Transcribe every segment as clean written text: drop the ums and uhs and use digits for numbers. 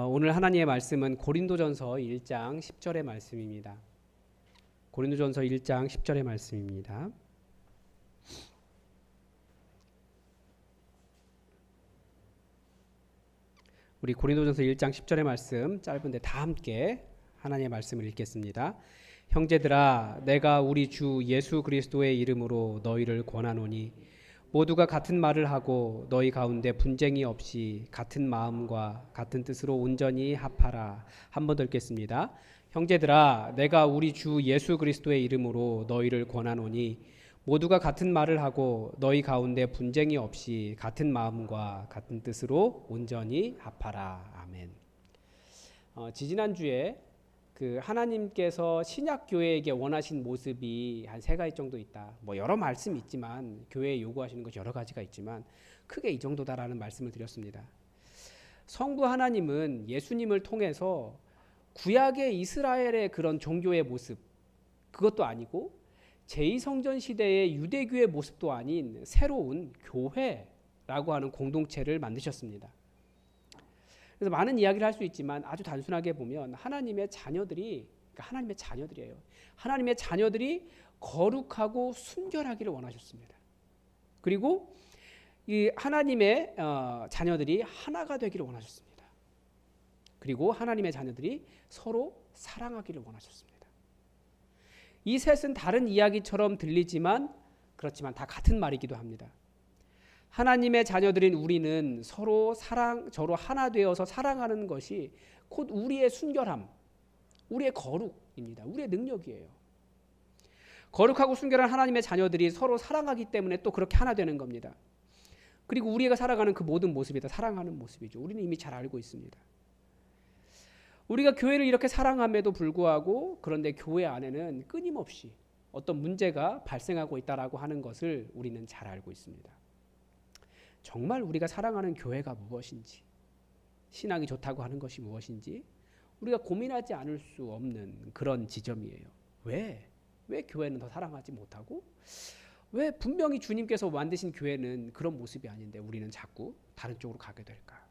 오늘 하나님의 말씀은 고린도전서 1장 10절의 말씀입니다. 고린도전서 1장 10절의 말씀입니다. 우리 고린도전서 1장 10절의 말씀 짧은데 다 함께 하나님의 말씀을 읽겠습니다. 형제들아, 내가 우리 주 예수 그리스도의 이름으로 너희를 권하노니 모두가 같은 말을 하고 너희 가운데 분쟁이 없이 같은 마음과 같은 뜻으로 온전히 합하라. 한 번 더 읽겠습니다. 형제들아, 내가 우리 주 예수 그리스도의 이름으로 너희를 권하노니 모두가 같은 말을 하고 너희 가운데 분쟁이 없이 같은 마음과 같은 뜻으로 온전히 합하라. 아멘. 지지난주에 하나님께서 신약 교회에게 원하신 모습이 한 3가지 정도 있다. 여러 말씀이 있지만 교회에 요구하시는 것이 여러 가지가 있지만 크게 이 정도다라는 말씀을 드렸습니다. 성부 하나님은 예수님을 통해서 구약의 이스라엘의 그런 종교의 모습, 그것도 아니고 제2성전 시대의 유대교의 모습도 아닌 새로운 교회라고 하는 공동체를 만드셨습니다. 그래서 많은 이야기를 할 수 있지만 아주 단순하게 보면 하나님의 자녀들이에요. 하나님의 자녀들이 거룩하고 순결하기를 원하셨습니다. 그리고 이 하나님의 자녀들이 하나가 되기를 원하셨습니다. 그리고 하나님의 자녀들이 서로 사랑하기를 원하셨습니다. 이 셋은 다른 이야기처럼 들리지만 그렇지만 다 같은 말이기도 합니다. 하나님의 자녀들인 우리는 서로 하나 되어서 사랑하는 것이 곧 우리의 순결함, 우리의 거룩입니다. 우리의 능력이에요. 거룩하고 순결한 하나님의 자녀들이 서로 사랑하기 때문에 또 그렇게 하나 되는 겁니다. 그리고 우리가 살아가는 그 모든 모습이 다 사랑하는 모습이죠. 우리는 이미 잘 알고 있습니다. 우리가 교회를 이렇게 사랑함에도 불구하고 그런데 교회 안에는 끊임없이 어떤 문제가 발생하고 있다라고 하는 것을 우리는 잘 알고 있습니다. 정말 우리가 사랑하는 교회가 무엇인지, 신앙이 좋다고 하는 것이 무엇인지 우리가 고민하지 않을 수 없는 그런 지점이에요. 왜 교회는 더 사랑하지 못하고, 왜 분명히 주님께서 만드신 교회는 그런 모습이 아닌데 우리는 자꾸 다른 쪽으로 가게 될까?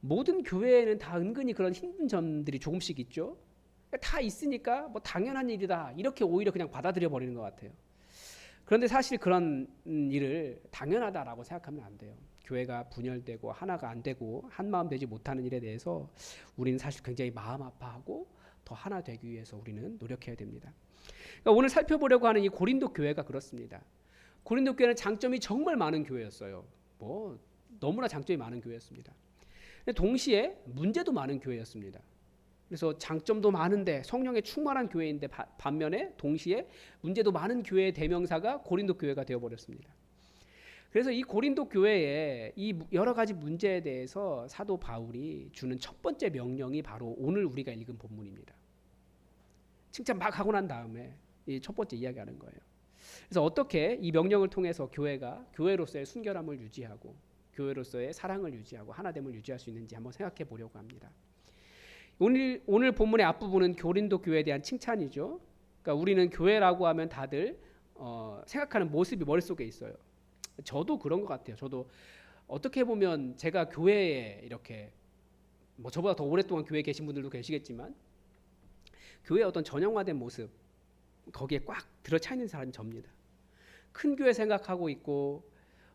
모든 교회에는 다 은근히 그런 힘든 점들이 조금씩 있죠. 다 있으니까 당연한 일이다 이렇게 오히려 그냥 받아들여 버리는 것 같아요. 그런데 사실 그런 일을 당연하다라고 생각하면 안 돼요. 교회가 분열되고 하나가 안 되고 한 마음 되지 못하는 일에 대해서 우리는 사실 굉장히 마음 아파하고 더 하나 되기 위해서 우리는 노력해야 됩니다. 그러니까 오늘 살펴보려고 하는 이 고린도 교회가 그렇습니다. 고린도 교회는 장점이 정말 많은 교회였어요. 너무나 장점이 많은 교회였습니다. 동시에 문제도 많은 교회였습니다. 그래서 장점도 많은데 성령에 충만한 교회인데 반면에 동시에 문제도 많은 교회의 대명사가 고린도 교회가 되어버렸습니다. 그래서 이 고린도 교회의 이 여러 가지 문제에 대해서 사도 바울이 주는 첫 번째 명령이 바로 오늘 우리가 읽은 본문입니다. 칭찬 막 하고 난 다음에 이 첫 번째 이야기하는 거예요. 그래서 어떻게 이 명령을 통해서 교회가 교회로서의 순결함을 유지하고 교회로서의 사랑을 유지하고 하나됨을 유지할 수 있는지 한번 생각해 보려고 합니다. 오늘 본문의 앞부분은 고린도 교회에 대한 칭찬이죠. 그러니까 우리는 교회라고 하면 다들 생각하는 모습이 머릿속에 있어요. 저도 그런 것 같아요. 저도 어떻게 보면 제가 교회에 이렇게 저보다 더 오랫동안 교회에 계신 분들도 계시겠지만 교회의 어떤 전형화된 모습, 거기에 꽉 들어차 있는 사람이 접니다. 큰 교회 생각하고 있고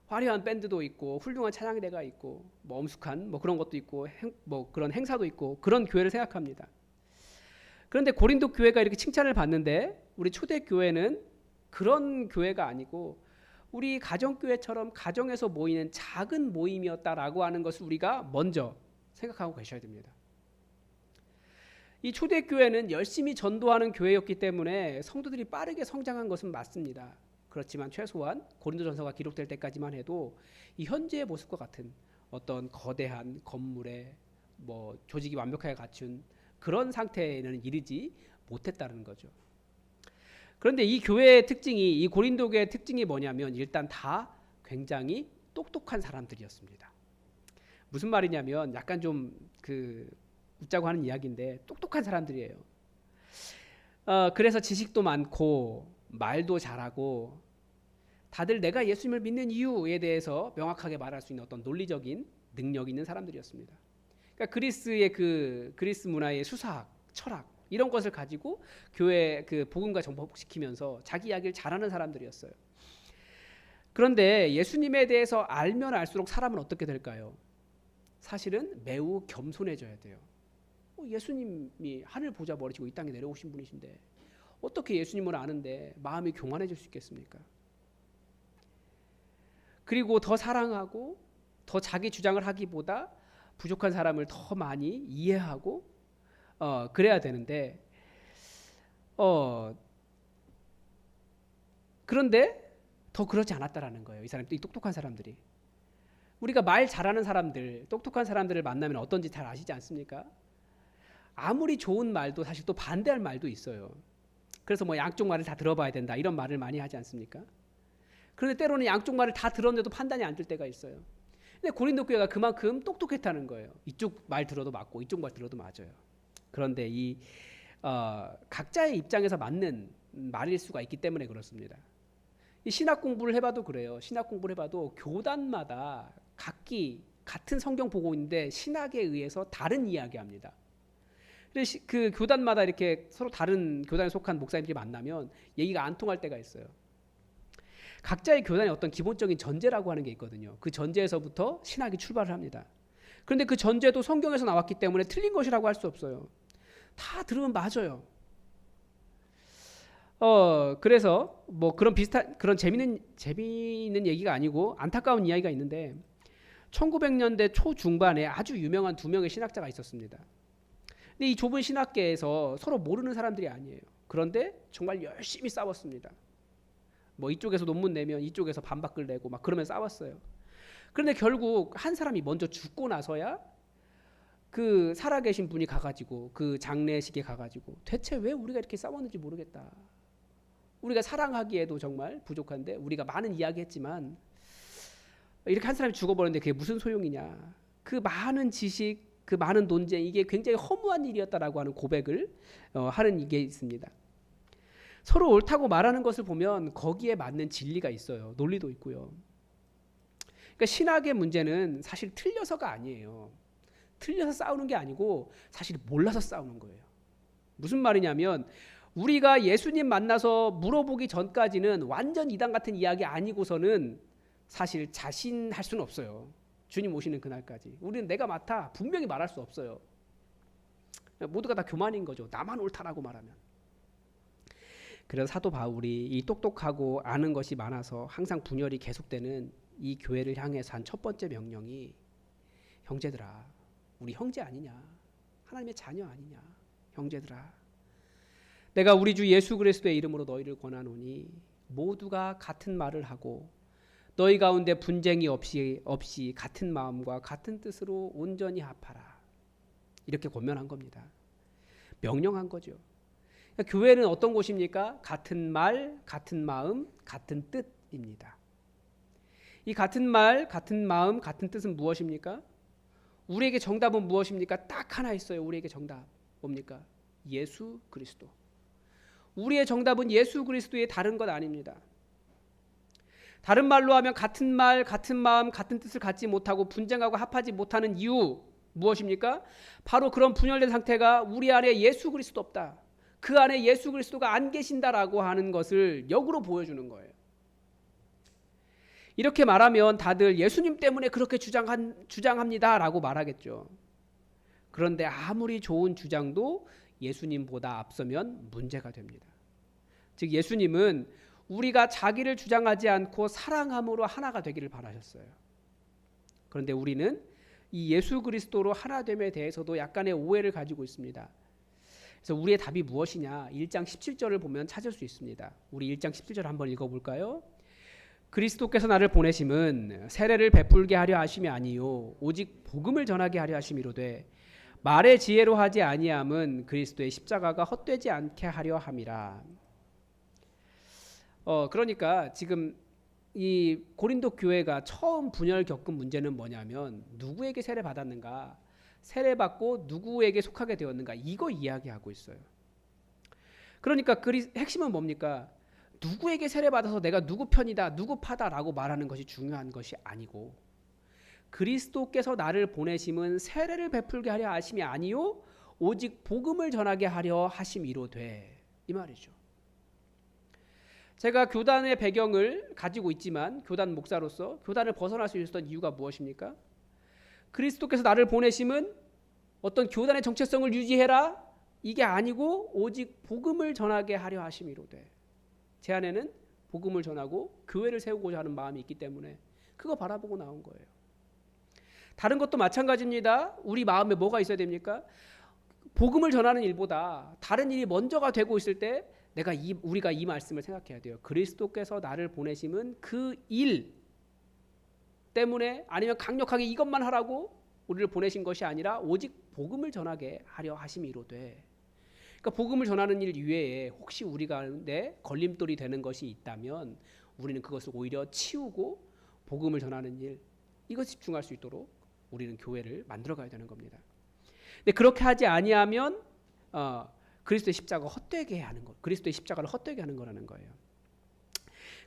화려한 밴드도 있고 훌륭한 찬양대가 있고 엄숙한 그런 것도 있고 그런 행사도 있고 그런 교회를 생각합니다. 그런데 고린도 교회가 이렇게 칭찬을 받는데 우리 초대 교회는 그런 교회가 아니고 우리 가정교회처럼 가정에서 모이는 작은 모임이었다라고 하는 것을 우리가 먼저 생각하고 계셔야 됩니다. 이 초대 교회는 열심히 전도하는 교회였기 때문에 성도들이 빠르게 성장한 것은 맞습니다. 그렇지만 최소한 고린도전서가 기록될 때까지만 해도 이 현재의 모습과 같은 어떤 거대한 건물에 조직이 완벽하게 갖춘 그런 상태에는 이르지 못했다는 거죠. 그런데 이 교회의 특징이, 이 고린도 교회의 특징이 뭐냐면 일단 다 굉장히 똑똑한 사람들이었습니다. 무슨 말이냐면 약간 좀 웃자고 하는 이야기인데 똑똑한 사람들이에요. 그래서 지식도 많고 말도 잘하고 다들 내가 예수님을 믿는 이유에 대해서 명확하게 말할 수 있는 어떤 논리적인 능력이 있는 사람들이었습니다. 그러니까 그리스의 그리스 문화의 수사학, 철학 이런 것을 가지고 교회 그 복음과 정복시키면서 자기 이야기를 잘하는 사람들이었어요. 그런데 예수님에 대해서 알면 알수록 사람은 어떻게 될까요? 사실은 매우 겸손해져야 돼요. 예수님이 하늘 보좌 버리시고 이 땅에 내려오신 분이신데 어떻게 예수님을 아는데 마음이 교만해질 수 있겠습니까? 그리고 더 사랑하고 더 자기 주장을 하기보다 부족한 사람을 더 많이 이해하고 그래야 되는데 그런데 더 그렇지 않았다라는 거예요. 이 사람들이, 이 똑똑한 사람들이. 우리가 말 잘하는 사람들, 똑똑한 사람들을 만나면 어떤지 잘 아시지 않습니까? 아무리 좋은 말도 사실 또 반대할 말도 있어요. 그래서 뭐 양쪽 말을 다 들어봐야 된다 이런 말을 많이 하지 않습니까? 그런데 때로는 양쪽 말을 다 들었는데도 판단이 안 될 때가 있어요. 근데 고린도 교회가 그만큼 똑똑했다는 거예요. 이쪽 말 들어도 맞고 이쪽 말 들어도 맞아요. 그런데 이 각자의 입장에서 맞는 말일 수가 있기 때문에 그렇습니다. 이 신학 공부를 해봐도 그래요. 신학 공부를 해봐도 교단마다 각기 같은 성경 보고 있는데 신학에 의해서 다른 이야기합니다. 그래서 그 교단마다 이렇게 서로 다른 교단에 속한 목사님들이 만나면 얘기가 안 통할 때가 있어요. 각자의 교단의 어떤 기본적인 전제라고 하는 게 있거든요. 그 전제에서부터 신학이 출발을 합니다. 그런데 그 전제도 성경에서 나왔기 때문에 틀린 것이라고 할 수 없어요. 다 들으면 맞아요. 그래서 뭐 그런 비슷한 그런 재미있는 얘기가 아니고 안타까운 이야기가 있는데 1900년대 초중반에 아주 유명한 두 명의 신학자가 있었습니다. 근데 이 좁은 신학계에서 서로 모르는 사람들이 아니에요. 그런데 정말 열심히 싸웠습니다. 뭐 이쪽에서 논문 내면 이쪽에서 반박글 내고 막 그러면 싸웠어요. 그런데 결국 한 사람이 먼저 죽고 나서야 그 살아계신 분이 가가지고 그 장례식에 가가지고 대체 왜 우리가 이렇게 싸웠는지 모르겠다. 우리가 사랑하기에도 정말 부족한데 우리가 많은 이야기했지만 이렇게 한 사람이 죽어버렸는데 그게 무슨 소용이냐. 그 많은 지식, 그 많은 논쟁 이게 굉장히 허무한 일이었다라고 하는 고백을 하는 이게 있습니다. 서로 옳다고 말하는 것을 보면 거기에 맞는 진리가 있어요. 논리도 있고요. 그러니까 신학의 문제는 사실 틀려서가 아니에요. 틀려서 싸우는 게 아니고 사실 몰라서 싸우는 거예요. 무슨 말이냐면 우리가 예수님 만나서 물어보기 전까지는 완전 이단 같은 이야기 아니고서는 사실 자신할 수는 없어요. 주님 오시는 그날까지. 우리는 내가 맞다 분명히 말할 수 없어요. 모두가 다 교만인 거죠. 나만 옳다라고 말하면. 그래서 사도 바울이 이 똑똑하고 아는 것이 많아서 항상 분열이 계속되는 이 교회를 향해서 한 첫 번째 명령이 형제들아 우리 형제 아니냐 하나님의 자녀 아니냐 형제들아 내가 우리 주 예수 그리스도의 이름으로 너희를 권하노니 모두가 같은 말을 하고 너희 가운데 분쟁이 없이 같은 마음과 같은 뜻으로 온전히 합하라 이렇게 권면한 겁니다. 명령한 거죠. 그러니까 교회는 어떤 곳입니까? 같은 말, 같은 마음, 같은 뜻입니다. 이 같은 말, 같은 마음, 같은 뜻은 무엇입니까? 우리에게 정답은 무엇입니까? 딱 하나 있어요. 우리에게 정답 뭡니까? 예수 그리스도. 우리의 정답은 예수 그리스도의 다른 것 아닙니다. 다른 말로 하면 같은 말, 같은 마음, 같은 뜻을 갖지 못하고 분쟁하고 합하지 못하는 이유 무엇입니까? 바로 그런 분열된 상태가 우리 안에 예수 그리스도 없다. 그 안에 예수 그리스도가 안 계신다라고 하는 것을 역으로 보여주는 거예요. 이렇게 말하면 다들 예수님 때문에 그렇게 주장합니다라고 말하겠죠. 그런데 아무리 좋은 주장도 예수님보다 앞서면 문제가 됩니다. 즉 예수님은 우리가 자기를 주장하지 않고 사랑함으로 하나가 되기를 바라셨어요. 그런데 우리는 이 예수 그리스도로 하나됨에 대해서도 약간의 오해를 가지고 있습니다. 그래서 우리의 답이 무엇이냐 1장 17절을 보면 찾을 수 있습니다. 우리 1장 17절 한번 읽어볼까요? 그리스도께서 나를 보내심은 세례를 베풀게 하려 하심이 아니요 오직 복음을 전하게 하려 하심이로되 말의 지혜로 하지 아니함은 그리스도의 십자가가 헛되지 않게 하려 함이라. 그러니까 지금 이 고린도 교회가 처음 분열 겪은 문제는 뭐냐면 누구에게 세례 받았는가, 세례 받고 누구에게 속하게 되었는가 이거 이야기하고 있어요. 그러니까 핵심은 뭡니까? 누구에게 세례 받아서 내가 누구 편이다, 누구 파다라고 말하는 것이 중요한 것이 아니고 그리스도께서 나를 보내심은 세례를 베풀게 하려 하심이 아니요 오직 복음을 전하게 하려 하심이로되. 이 말이죠. 제가 교단의 배경을 가지고 있지만 교단 목사로서 교단을 벗어날 수 있었던 이유가 무엇입니까? 그리스도께서 나를 보내심은 어떤 교단의 정체성을 유지해라 이게 아니고 오직 복음을 전하게 하려 하심이로되. 제 안에는 복음을 전하고 교회를 세우고자 하는 마음이 있기 때문에 그거 바라보고 나온 거예요. 다른 것도 마찬가지입니다. 우리 마음에 뭐가 있어야 됩니까? 복음을 전하는 일보다 다른 일이 먼저가 되고 있을 때 우리가 이 말씀을 생각해야 돼요. 그리스도께서 나를 보내심은 그 일 때문에 아니면 강력하게 이것만 하라고 우리를 보내신 것이 아니라 오직 복음을 전하게 하려 하심이로되. 그러니까 복음을 전하는 일 이외에 혹시 우리 가운데 걸림돌이 되는 것이 있다면 우리는 그것을 오히려 치우고 복음을 전하는 일 이것에 집중할 수 있도록 우리는 교회를 만들어가야 되는 겁니다. 근데 그렇게 하지 아니하면 그리스도의 십자가를 헛되게 하는 거라는 거예요.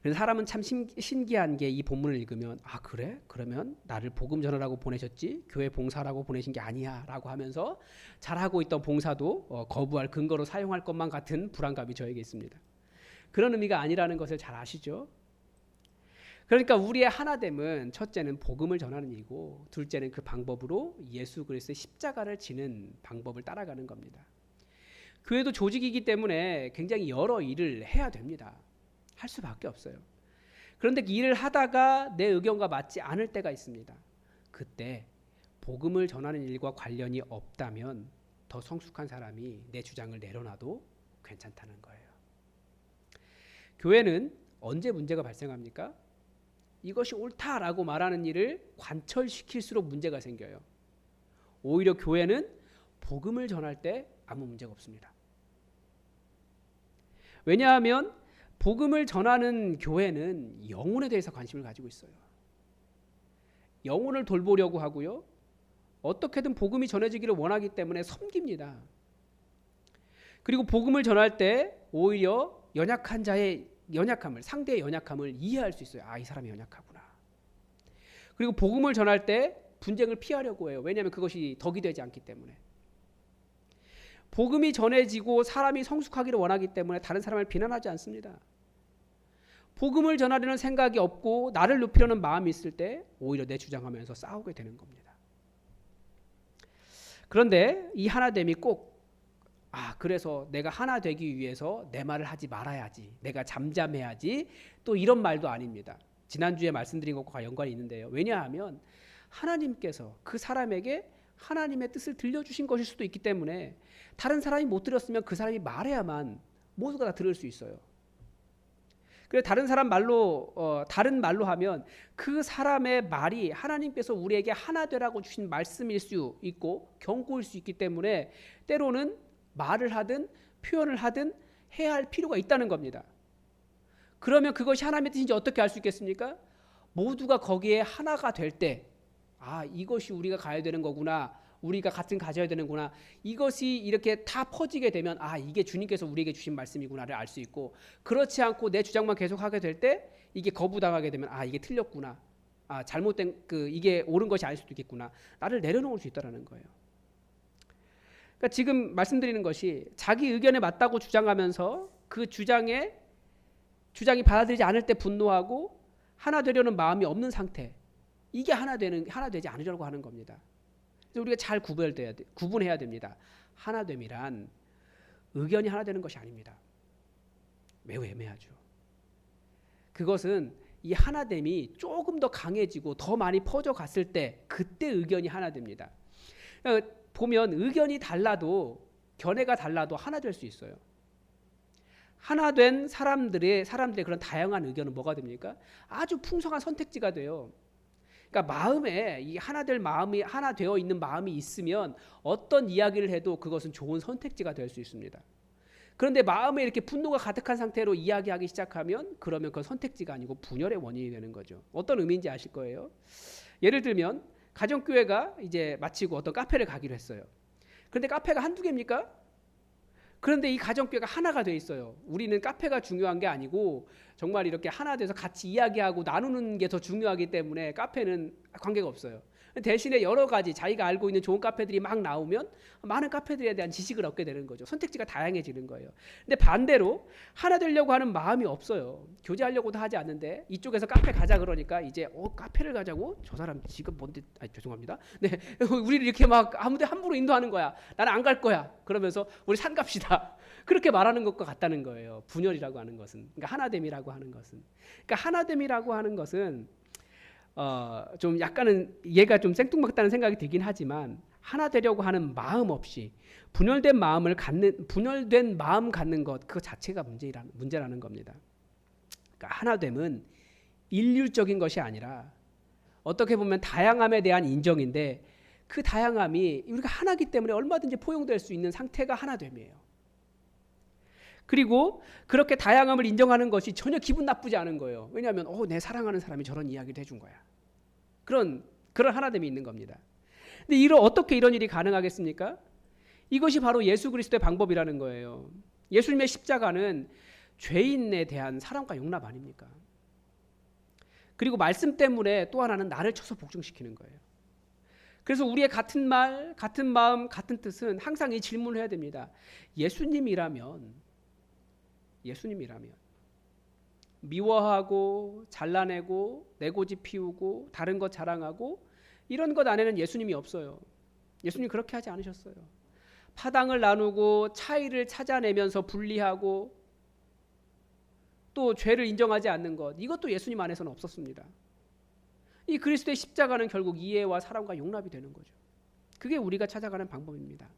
그래서 사람은 참 신기한 게 이 본문을 읽으면 그래? 그러면 나를 복음 전하라고 보내셨지 교회 봉사라고 보내신 게 아니야 라고 하면서 잘하고 있던 봉사도 거부할 근거로 사용할 것만 같은 불안감이 저에게 있습니다. 그런 의미가 아니라는 것을 잘 아시죠? 그러니까 우리의 하나됨은 첫째는 복음을 전하는 일이고 둘째는 그 방법으로 예수 그리스도의 십자가를 지는 방법을 따라가는 겁니다. 교회도 조직이기 때문에 굉장히 여러 일을 해야 됩니다. 할 수밖에 없어요. 그런데 일을 하다가 내 의견과 맞지 않을 때가 있습니다. 그때 복음을 전하는 일과 관련이 없다면 더 성숙한 사람이 내 주장을 내려놔도 괜찮다는 거예요. 교회는 언제 문제가 발생합니까? 이것이 옳다라고 말하는 일을 관철시킬수록 문제가 생겨요. 오히려 교회는 복음을 전할 때 아무 문제가 없습니다. 왜냐하면 복음을 전하는 교회는 영혼에 대해서 관심을 가지고 있어요. 영혼을 돌보려고 하고요. 어떻게든 복음이 전해지기를 원하기 때문에 섬깁니다. 그리고 복음을 전할 때 오히려 연약한 자의 상대의 연약함을 이해할 수 있어요. 이 사람이 연약하구나. 그리고 복음을 전할 때 분쟁을 피하려고 해요. 왜냐하면 그것이 덕이 되지 않기 때문에. 복음이 전해지고 사람이 성숙하기를 원하기 때문에 다른 사람을 비난하지 않습니다. 복음을 전하려는 생각이 없고 나를 높이려는 마음이 있을 때 오히려 내 주장하면서 싸우게 되는 겁니다. 그런데 이 하나됨이 꼭 그래서 내가 하나 되기 위해서 내 말을 하지 말아야지, 내가 잠잠해야지, 또 이런 말도 아닙니다. 지난주에 말씀드린 것과 연관이 있는데요. 왜냐하면 하나님께서 그 사람에게 하나님의 뜻을 들려주신 것일 수도 있기 때문에 다른 사람이 못 들었으면 그 사람이 말해야만 모두가 다 들을 수 있어요. 그래서 다른 말로 하면 그 사람의 말이 하나님께서 우리에게 하나 되라고 주신 말씀일 수 있고 경고일 수 있기 때문에 때로는 말을 하든 표현을 하든 해야 할 필요가 있다는 겁니다. 그러면 그것이 하나님의 뜻인지 어떻게 알 수 있겠습니까? 모두가 거기에 하나가 될 때 이것이 우리가 가야 되는 거구나, 우리가 같은 가져야 되는구나, 이것이 이렇게 다 퍼지게 되면 이게 주님께서 우리에게 주신 말씀이구나를 알 수 있고, 그렇지 않고 내 주장만 계속하게 될 때 이게 거부당하게 되면 이게 틀렸구나, 잘못된 이게 옳은 것이 아닐 수도 있겠구나, 나를 내려놓을 수 있다는 거예요. 그러니까 지금 말씀드리는 것이 자기 의견에 맞다고 주장하면서 그 주장이 받아들이지 않을 때 분노하고 하나 되려는 마음이 없는 상태, 이게 하나 되지 않으려고 하는 겁니다. 그래서 우리가 잘 구분해야 됩니다. 하나됨이란 의견이 하나 되는 것이 아닙니다. 매우 애매하죠. 그것은 이 하나됨이 조금 더 강해지고 더 많이 퍼져갔을 때 그때 의견이 하나 됩니다. 그러니까 보면 의견이 달라도 견해가 달라도 하나 될 수 있어요. 하나 된 사람들의 그런 다양한 의견은 뭐가 됩니까? 아주 풍성한 선택지가 돼요. 그러니까 마음에 이 하나 되어 있는 마음이 있으면 어떤 이야기를 해도 그것은 좋은 선택지가 될 수 있습니다. 그런데 마음에 이렇게 분노가 가득한 상태로 이야기하기 시작하면 그러면 그건 선택지가 아니고 분열의 원인이 되는 거죠. 어떤 의미인지 아실 거예요. 예를 들면 가정교회가 이제 마치고 어떤 카페를 가기로 했어요. 그런데 카페가 한두 개입니까? 그런데 이 가정교회가 하나가 돼 있어요. 우리는 카페가 중요한 게 아니고 정말 이렇게 하나 돼서 같이 이야기하고 나누는 게 더 중요하기 때문에 카페는 관계가 없어요. 대신에 여러 가지 자기가 알고 있는 좋은 카페들이 막 나오면 많은 카페들에 대한 지식을 얻게 되는 거죠. 선택지가 다양해지는 거예요. 근데 반대로 하나 되려고 하는 마음이 없어요. 교제하려고도 하지 않는데 이쪽에서 카페 가자 그러니까 이제 카페를 가자고? 저 사람 지금 뭔데? 죄송합니다. 네, 우리를 이렇게 막 아무데 함부로 인도하는 거야. 나는 안 갈 거야. 그러면서 우리 산 갑시다. 그렇게 말하는 것과 같다는 거예요. 분열이라고 하는 것은. 그러니까 하나됨이라고 하는 것은. 그러니까 하나됨이라고 하는 것은 좀 약간은 얘가 좀 생뚱맞다는 생각이 들긴 하지만 하나 되려고 하는 마음 없이 분열된 마음 갖는 것 그 자체가 문제라는 겁니다. 그러니까 하나됨은 일률적인 것이 아니라 어떻게 보면 다양함에 대한 인정인데 그 다양함이 우리가 하나기 때문에 얼마든지 포용될 수 있는 상태가 하나됨이에요. 그리고 그렇게 다양함을 인정하는 것이 전혀 기분 나쁘지 않은 거예요. 왜냐하면 내 사랑하는 사람이 저런 이야기를 해준 거야. 그런 하나됨이 있는 겁니다. 근데 어떻게 이런 일이 가능하겠습니까? 이것이 바로 예수 그리스도의 방법이라는 거예요. 예수님의 십자가는 죄인에 대한 사랑과 용납 아닙니까? 그리고 말씀 때문에 또 하나는 나를 쳐서 복종시키는 거예요. 그래서 우리의 같은 말, 같은 마음, 같은 뜻은 항상 이 질문을 해야 됩니다. 예수님이라면 미워하고 잘라내고 내 고집 피우고 다른 것 자랑하고 이런 것 안에는 예수님이 없어요. 예수님 그렇게 하지 않으셨어요. 파당을 나누고 차이를 찾아내면서 분리하고 또 죄를 인정하지 않는 것, 이것도 예수님 안에서는 없었습니다. 이 그리스도의 십자가는 결국 이해와 사랑과 용납이 되는 거죠. 그게 우리가 찾아가는 방법입니다.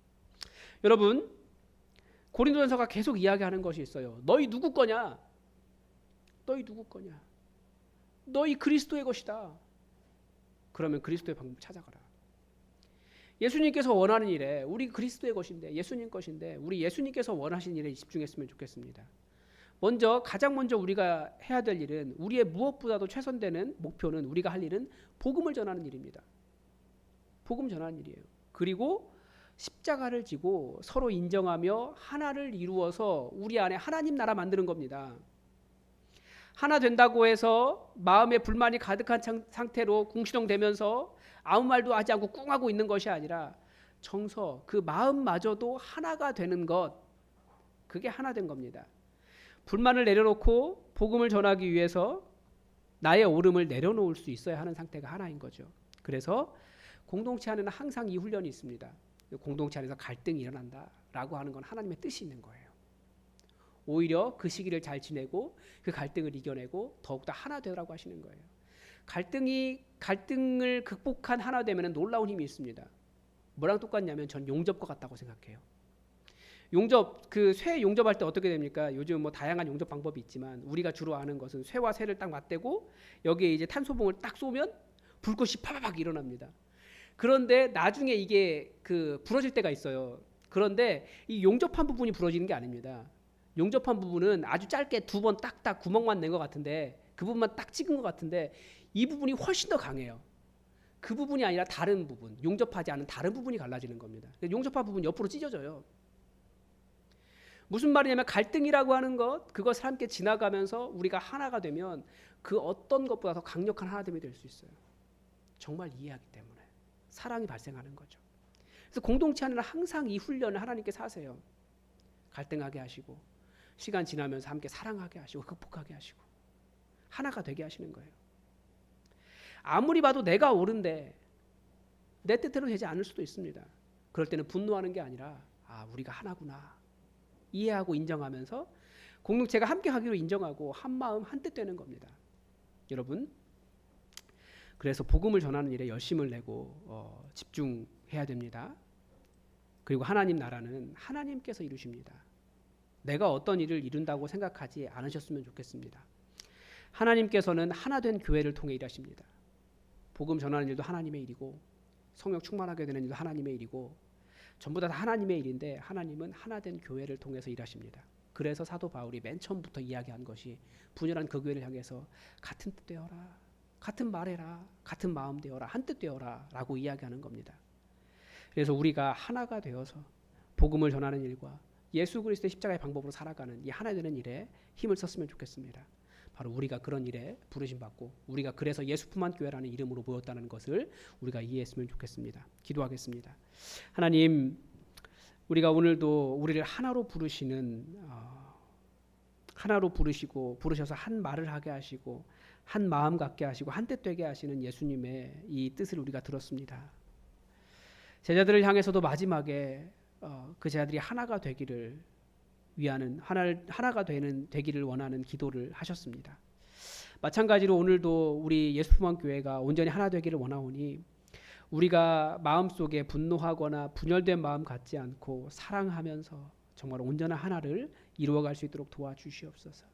여러분, 고린도전서가 계속 이야기하는 것이 있어요. 너희 누구 거냐? 너희 그리스도의 것이다. 그러면 그리스도의 방법 찾아가라. 예수님께서 원하는 일에 우리 그리스도의 것인데 예수님 것인데 우리 예수님께서 원하신 일에 집중했으면 좋겠습니다. 가장 먼저 우리가 해야 될 일은 우리의 무엇보다도 최선되는 목표는 우리가 할 일은 복음을 전하는 일입니다. 복음 전하는 일이에요. 그리고 십자가를 지고 서로 인정하며 하나를 이루어서 우리 안에 하나님 나라 만드는 겁니다. 하나 된다고 해서 마음에 불만이 가득한 상태로 궁시렁대면서 아무 말도 하지 않고 꿍하고 있는 것이 아니라 그 마음마저도 하나가 되는 것, 그게 하나 된 겁니다. 불만을 내려놓고 복음을 전하기 위해서 나의 오름을 내려놓을 수 있어야 하는 상태가 하나인 거죠. 그래서 공동체 안에는 항상 이 훈련이 있습니다. 공동체 안에서 갈등이 일어난다라고 하는 건 하나님의 뜻이 있는 거예요. 오히려 그 시기를 잘 지내고 그 갈등을 이겨내고 더욱더 하나 되라고 하시는 거예요. 갈등을 극복한 하나 되면 놀라운 힘이 있습니다. 뭐랑 똑같냐면 전 용접과 같다고 생각해요. 쇠 용접할 때 어떻게 됩니까? 요즘 다양한 용접 방법이 있지만 우리가 주로 아는 것은 쇠와 쇠를 딱 맞대고 여기에 이제 탄소봉을 딱 쏘면 불꽃이 파바박 일어납니다. 그런데 나중에 이게 부러질 때가 있어요. 그런데 이 용접한 부분이 부러지는 게 아닙니다. 용접한 부분은 아주 짧게 2번 딱딱 구멍만 낸 것 같은데 그 부분만 딱 찍은 것 같은데 이 부분이 훨씬 더 강해요. 그 부분이 아니라 다른 부분, 용접하지 않은 다른 부분이 갈라지는 겁니다. 용접한 부분 옆으로 찢어져요. 무슨 말이냐면 갈등이라고 하는 것, 그것을 함께 지나가면서 우리가 하나가 되면 그 어떤 것보다 더 강력한 하나됨이 될 수 있어요. 정말 이해하기 때문에 사랑이 발생하는 거죠. 그래서 공동체 안에는 항상 이 훈련을 하나님께서 하세요. 갈등하게 하시고 시간 지나면서 함께 사랑하게 하시고 극복하게 하시고 하나가 되게 하시는 거예요. 아무리 봐도 내가 옳은데 내 뜻대로 되지 않을 수도 있습니다. 그럴 때는 분노하는 게 아니라 우리가 하나구나 이해하고 인정하면서 공동체가 함께 하기로 인정하고 한 마음 한 뜻 되는 겁니다. 여러분, 그래서 복음을 전하는 일에 열심을 내고 집중해야 됩니다. 그리고 하나님 나라는 하나님께서 이루십니다. 내가 어떤 일을 이룬다고 생각하지 않으셨으면 좋겠습니다. 하나님께서는 하나된 교회를 통해 일하십니다. 복음 전하는 일도 하나님의 일이고 성령 충만하게 되는 일도 하나님의 일이고 전부 다 하나님의 일인데 하나님은 하나된 교회를 통해서 일하십니다. 그래서 사도 바울이 맨 처음부터 이야기한 것이 분열한 그 교회를 향해서 같은 뜻 되어라, 같은 말해라, 같은 마음 되어라, 한 뜻 되어라 라고 이야기하는 겁니다. 그래서 우리가 하나가 되어서 복음을 전하는 일과 예수 그리스도의 십자가의 방법으로 살아가는 이 하나 되는 일에 힘을 썼으면 좋겠습니다. 바로 우리가 그런 일에 부르심 받고 우리가 그래서 예수품한 교회라는 이름으로 모였다는 것을 우리가 이해했으면 좋겠습니다. 기도하겠습니다. 하나님, 우리가 오늘도 우리를 하나로 부르시고 부르셔서 한 말을 하게 하시고 한 마음 갖게 하시고 한 뜻 되게 하시는 예수님의 이 뜻을 우리가 들었습니다. 제자들을 향해서도 마지막에 그 제자들이 하나가 되기를 위하는 하나가 되기를 원하는 기도를 하셨습니다. 마찬가지로 오늘도 우리 예수품한 교회가 온전히 하나 되기를 원하오니 우리가 마음속에 분노하거나 분열된 마음 갖지 않고 사랑하면서 정말 온전한 하나를 이루어갈 수 있도록 도와주시옵소서.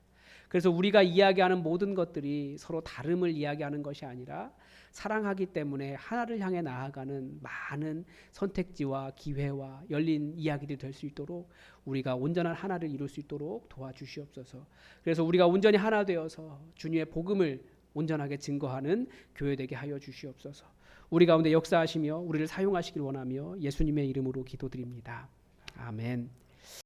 그래서 우리가 이야기하는 모든 것들이 서로 다름을 이야기하는 것이 아니라 사랑하기 때문에 하나를 향해 나아가는 많은 선택지와 기회와 열린 이야기들이 될 수 있도록 우리가 온전한 하나를 이룰 수 있도록 도와주시옵소서. 그래서 우리가 온전히 하나 되어서 주님의 복음을 온전하게 증거하는 교회 되게 하여 주시옵소서. 우리 가운데 역사하시며 우리를 사용하시길 원하며 예수님의 이름으로 기도드립니다. 아멘.